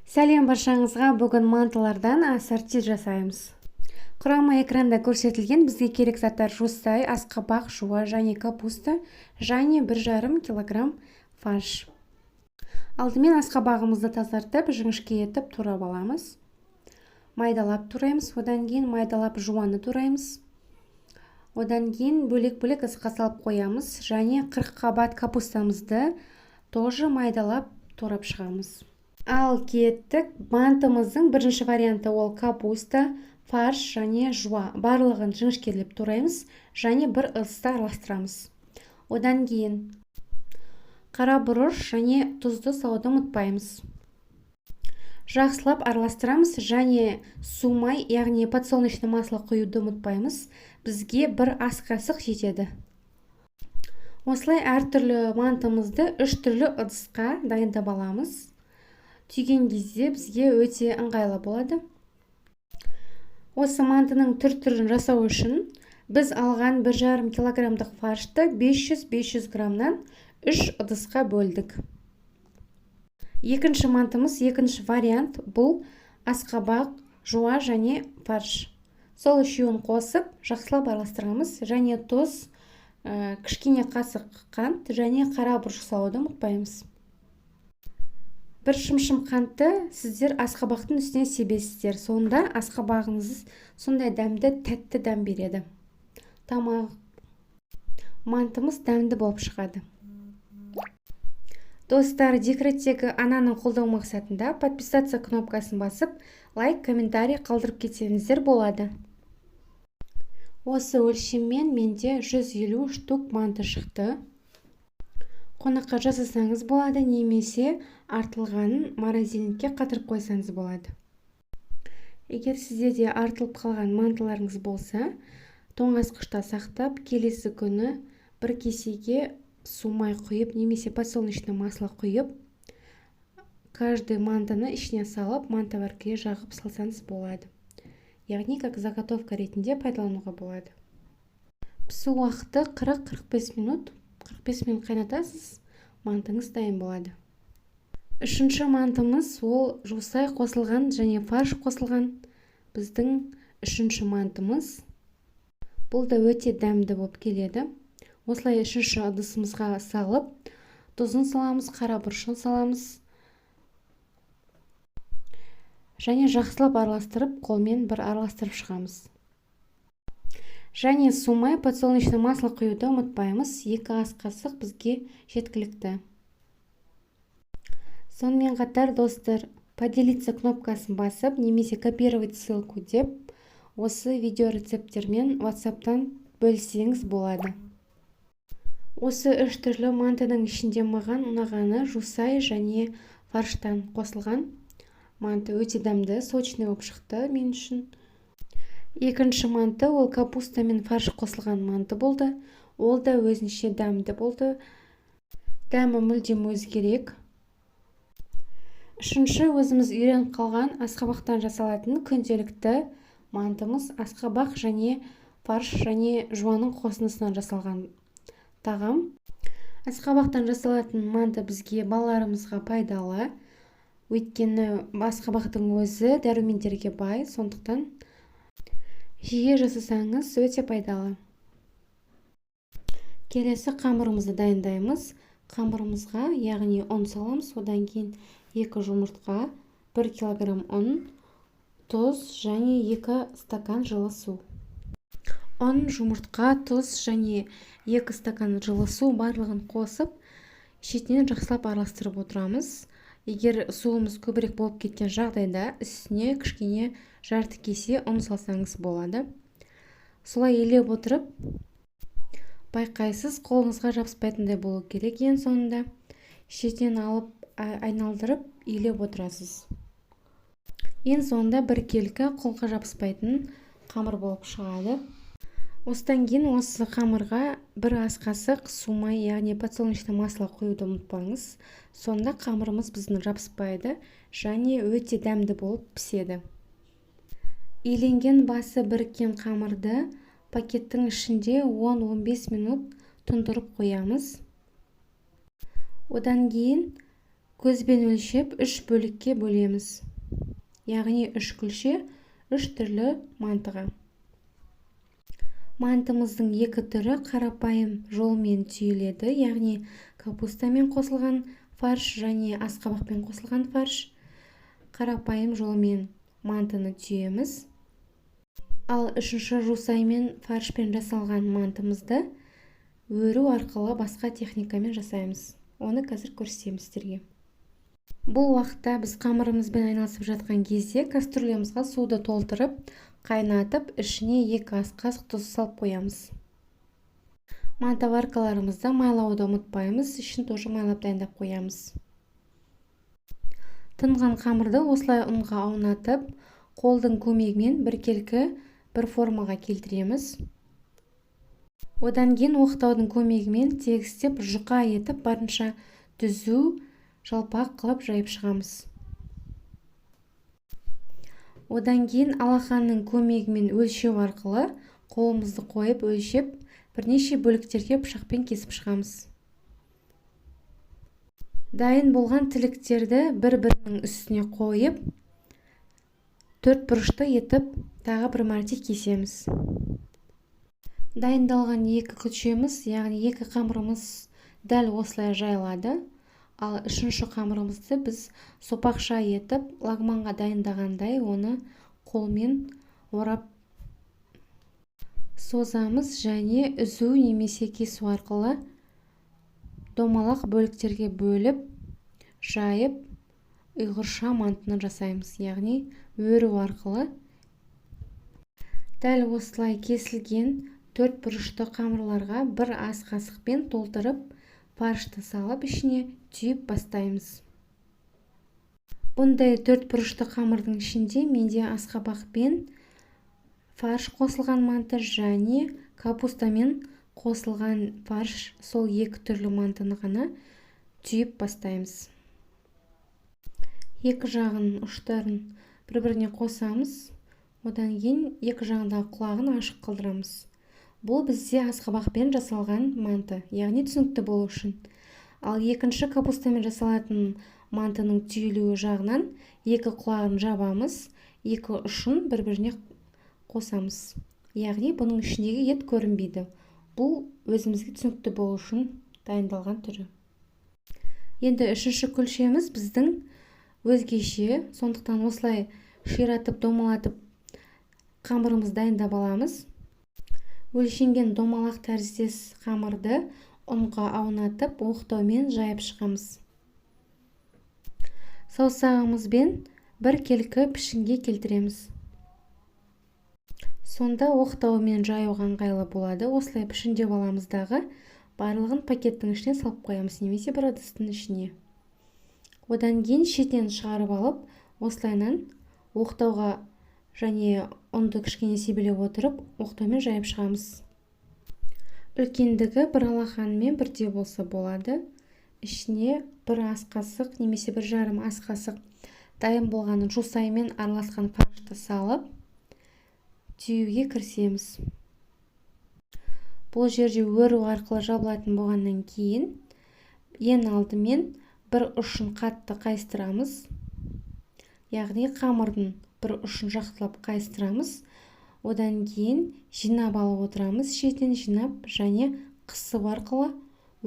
Сәлем баршаңызға, бүгін мантылардан ассорти жасаймыз. Құрамы экранда көрсетілген. Бізге керек заттар: жусан, асқабақ, жуа және капуста және 1,5 килограмм фарш. Алдымен асқабағымызды тазартып, жіңішке етіп турап аламыз. Майдалап тураймыз, одан кейін майдалап жуаны тураймыз. Одан кейін бөлек-бөлек ысқа салып қоямыз және 40 қабат капустамызды тоже майдалап турап шығамыз. Ал кеттік. Мантымыздың бірінші варианты ол капуста, фарш және жуа. Барлығын жіңішкелеп тураймыз және бір ыдыста араластырамыз. Одан кейін қара бұрыш және тұзды салуды ұмытпаймыз. Жақсылап араластырамыз және сумай, яғни подсолнечное масло құюды ұмытпаймыз. Бізге бір ас қасық жетеді. Осылай әртүрлі мантымызды 3 түрлі ыдысқа дайындап аламыз. Түйген кезде бізге өте ыңғайлы болады. Осы мантының түр-түрін жасау үшін біз алған 1,5 килограммдық фаршты 500 граммнан 3 ыдысқа бөлдік. Екінші мантымыз, екінші вариант, бұл асқабақ, жуа және фарш. Сол үшеуін қосып, жақсылап араластырамыз және тұз, кішкене қасық қант және қара бұрыш салуды ұмытпаймыз. Бір шымшым қантты сіздер асқабақтың үстіне себесіздер. Сонда асқабағыңыз сондай дәмді, тәтті дәм береді. Тамақ мантымыз дәмді болып шығады. Достар, декреттегі ананың қолдау мақсатында подписаться кнопкасын басып, лайк, комментарий қалдырып кетсеңіздер болады. Осы өлшеммен менде 150 штук манты шықты. Қонаққа жасасаңыз болады, немесе артылғанын морозильникке қатырып қойсаңыз болады. Егер сіздерде артылып қалған мантыларыңыз болса, тоңазытқышта сақтап, келесі күні бір кесеге сумай құйып, немесе подсолнечное масло құйып, каждый мантыны ішіне салып, мантоваркіге жағып салсаңыз болады. Яғни, как заготовка ретінде пайдалануға болады. Пісу уақыты 40-45 минут. 45 минут қайнатасыз, мантыңыз дайын болады. Үшінші мантымыз ол жусан қосылған және фарш қосылған. Біздің үшінші мантымыз. Бұл да өте дәмді болып келеді. Осылай үшінші ыдысымызға салып, тұзын саламыз, қара бұрышын саламыз және жақсылап араластырып, қолмен бір араластырып шығамыз. Және сумай, подсолнечное масло құюды ұмытпаймыз. 2 ас қасық бізге жеткілікті. Сонымен қатар, достар, поделиться кнопкасын басып, немесе копировать ссылку деп, осы видео рецепттермен WhatsApp-тан бөлсеңіз болады. Осы 3 түрлі мантының ішінде маған ұнағаны жусан және фарштан қосылған манты өте дәмді, сочный болып шықты мен үшін. Екінші манты ол капуста мен фарш қосылған манты болды. Ол да өзінше дәмді болды. Дәмі мүлдем өзгерек. Үшінші, өзіміз үйреніп қалған асқабақтан жасалатын күнделікті мантымыз асқабақ және фарш және жуаның қосындысынан жасалған тағам. Асқабақтан жасалатын манты бізге, балаларымызға пайдалы. Өйткені асқабақтың өзі дәрумендерге бай, сондықтан жиі жасасаңыз өте пайдалы. Келесі қамырымызды дайындаймыз. Қамырымызға, яғни ұн саламыз, одан кейін 2 жұмыртқа, 1 килограмм ұн, тұз және 2 стакан жылы су. Ұн, жұмыртқа, тұз және 2 стакан жылы су барлығын қосып, шетінен жақсылап араластырып отырамыз. Егер суымыз көбірек болып кеткен жағдайда, үстіне кішкене жарты кесе ұн салсаңыз болады. Солай елеп отырып, байқайсыз, қолыңызға жабыспайтындай болу керек. Ең соңында шетінен алып, айналдырып, елеп отырасыз. Ең соңында біркелкі қолға жабыспайтын қамыр болып шығады. Осыдан кейін осы қамырға 1 ас қасық сумай, яғни подсолнечное масло құюды ұмытпаңыз. Сонда қамырымыз біздің жабыспайды және өте дәмді болып піседі. Иленген басы біріккен қамырды пакеттің ішінде 10-15 минут тұндырып қоямыз. Одан кейін Көзбен өлшеп 3 бөлікке бөлеміз. Яғни 3 күлше 3 түрлі мантыға. Мантымыздың екі түрі қарапайым жолмен түйіледі, яғни капустамен қосылған фарш және асқабақпен қосылған фарш. Қарапайым жолмен мантыны түйеміз. Ал үшінші жусаймен фаршпен жасалған мантымызды өру арқылы басқа техникамен жасаймыз. Оны қазір көрсетемін сіздерге. Бұл уақытта біз қамырымызбен айналысып жатқан кезде кастрюлямызға суды толтырып, қайнатып, ішіне 2 ас қасық тұз салып қоямыз. Мантаваркаларымызда майлауды ұмытпаймыз, ішін тоже майлап дайындап қоямыз. Тынған қамырды осылай ұнға аунатып, қолдың көмегімен біркелкі бір формаға келтіреміз. Одан кейін оқтаудың көмегімен тегістеп, жұқа етіп, барынша түзу жалпақ қылып жайып шығамыз. Одан кейін алақанның көмегімен өлшеу арқылы қолымызды қойып өлшеп, бірнеше бөліктерге пышақпен кесіп шығамыз. Дайын болған тіліктерді бір-бірінің үстіне қойып, 4 бұрышты етіп, тағы бір мәрте кесеміз. Дайындалған 2 күлшеміз, яғни 2 қамырымыз дәл осылай жайылады. Ал үшінші қамырымызды біз сопақша етіп, лагманға дайындағандай оны қолмен орап созамыз және үзу немесе кесу арқылы домалақ бөліктерге бөліп, жайып, ұйғырша мантыны жасаймыз. Яғни өру арқылы дәл осылай кесілген 4 бұрышты қамырларға 1 ас қасықпен толтырып, фаршты салып, ішіне түйіп бастаймыз. Бұндай 4 бұрышты қамырдың ішінде менде асқабақпен фарш қосылған манты және капустамен қосылған фарш, сол 2 түрлі мантыны ғана түйіп бастаймыз. Екі жағын ұштарын бір-біріне қосамыз. Одан кейін екі жағындағы құлағын ашық қылдырамыз. Бұл бізде асқабақпен жасалған манты, яғни түсінікті болу үшін. Ал екінші капустамен жасалатын мантының түйілуі жағынан 2 құлағын жабамыз, 2 ұшын бір-біріне қосамыз. Яғни бұның ішіндегі ет көрінбейді. Бұл өзімізге түсінікті болу үшін дайындалған түрі. Енді үшінші күлшеміз біздің өзгеше, сондықтан осылай ширатып, домалатып қамырымыз дайындап аламыз. Өлшенген домалақ тәріздес қамырды ұнға аунатып, оқтаумен жайып шығамыз. Саусағымызбен біркелкі пішінге келтіреміз. Сонда оқтаумен жаюға ыңғайлы болады. Осылай пішіндеп аламыздағы барлығын пакеттің ішіне салып қоямыз, немесе бір ыдыстың ішіне. Одан кейін шетінен шығарып алып, осылайынан оқтауға және ұнды кішкене себелеп отырып, оқтаумен жайып шығамыз. Үлкендігі бір алақанмен бірдей болса болады. Ішіне 1 ас қасық немесе 1,5 ас қасық дайын болған жусаймен араласқан фаршты салып, түйуге кірісеміз. Бұл жерде өру арқылы жабылатын болғаннан кейін, ең алдымен бір ұшын қатты қайыстырамыз. Яғни қамырдың бір ұшын жақтылап қайыстырамыз. Одан кейін жинап алып отырамыз, шетінен жинап және қысып арқылы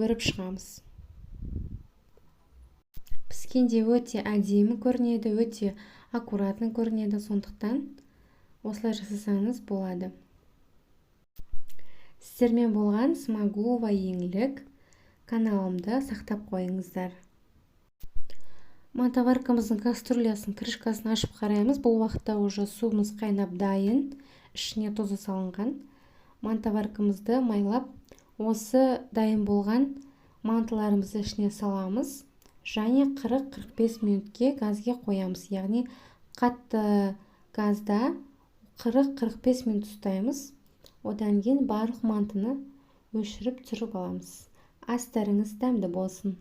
өріп шығамыз. Піскенде өте әдемі көрінеді, өте аккуратны көрінеді, сондықтан осылай жасасаңыз болады. Сіздермен болған Смогу еңлік каналымды сақтап қойыңыздар. Мантаваркамыздың кастрюлясын, крышкасын ашып қараймыз. Бұл уақытта уже суымыз қайнап дайын, ішіне тұзы салынған. Мантаваркамызды майлап, осы дайын болған мантыларымызды ішіне саламыз және 40-45 минутке газге қоямыз. Яғни қатты газда 40-45 минут ұстаймыз. Одан кейін барлық мантыны өшіріп түсіріп аламыз. Астарыңыз дәмді болсын.